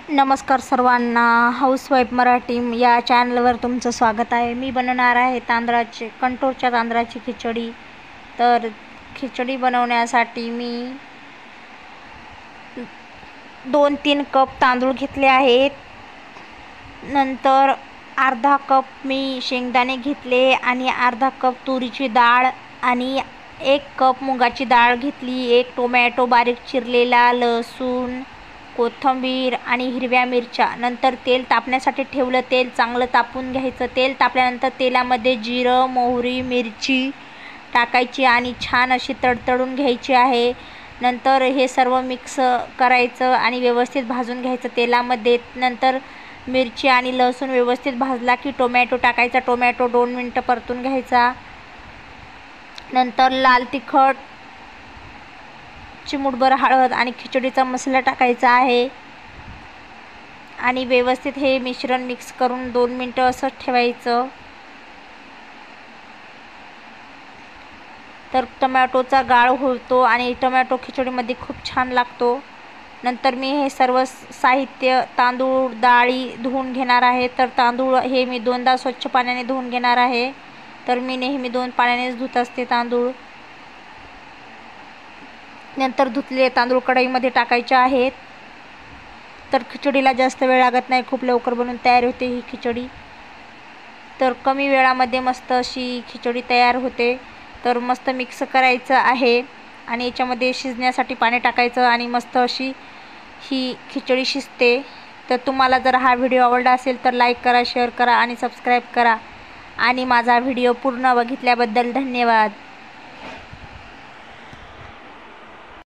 नमस्कार सर्वांना, हाऊसवाईफ मराठी या चॅनलवर तुमचं स्वागत आहे। मी बनवणार आहे कंटोरच्या तांदळाची खिचडी। तर खिचडी बनवण्यासाठी मी 2-3 कप तांदूळ घेतले आहेत। नंतर अर्धा कप मी शेंगदाणे घेतले आणि अर्धा कप तुरीची डाळ आणि 1 कप मुगाची डाळ घेतली। 1 टोमॅटो बारीक चिरलेला, लसूण, कोथिंबीर आणि हिरव्या मिरच्या। नंतर तेल तापण्यासाठी ठेवलं। तेल चांगलं तापून घ्यायचं। तेल तापल्यानंतर तेलामध्ये जिरं, मोहरी, मिरची टाकायची आणि छान अशी तडतडून घ्यायची आहे। नंतर हे सर्व मिक्स करायचं आणि व्यवस्थित भाजून घ्यायचं तेलामध्ये। नंतर मिरची आणि लसूण व्यवस्थित भाजला की टोमॅटो टाकायचा। टोमॅटो 2 मिनिटं परतून घ्यायचा। नंतर लाल तिखट, चिमूटभर हळद आणि खिचडीचा मसाला टाकायचा आहे आणि व्यवस्थित हे मिश्रण मिक्स करून 2 मिनिटं असं ठेवायचं। तर टोमॅटोचा गाळ होतो आणि टोमॅटो खिचडीमध्ये खूप छान लागतो। नंतर मी हे सर्व साहित्य तांदूळ, डाळी धुवून घेणार आहे। तर तांदूळ हे मी 2दा स्वच्छ पाण्याने धुवून घेणार आहे। तर मी नेहमी 2 पाण्यानेच धुत असते तांदूळ। नंतर धुतलेले तांदूळ कढईमध्ये टाकायचे आहेत। तर खिचडीला जास्त वेळ लागत नाही, खूप लवकर बनून तयार होते ही खिचडी। तर कमी वेळामध्ये मस्त अशी खिचडी तयार होते। तर मस्त मिक्स करायचं आहे आणि याच्यामध्ये शिजण्यासाठी पाणी टाकायचं आणि मस्त अशी ही खिचडी शिजते। तर तुम्हाला जर हा व्हिडिओ आवडला असेल तर लाईक करा, शेअर करा आणि सबस्क्राईब करा आणि माझा व्हिडिओ पूर्ण बघितल्याबद्दल धन्यवाद।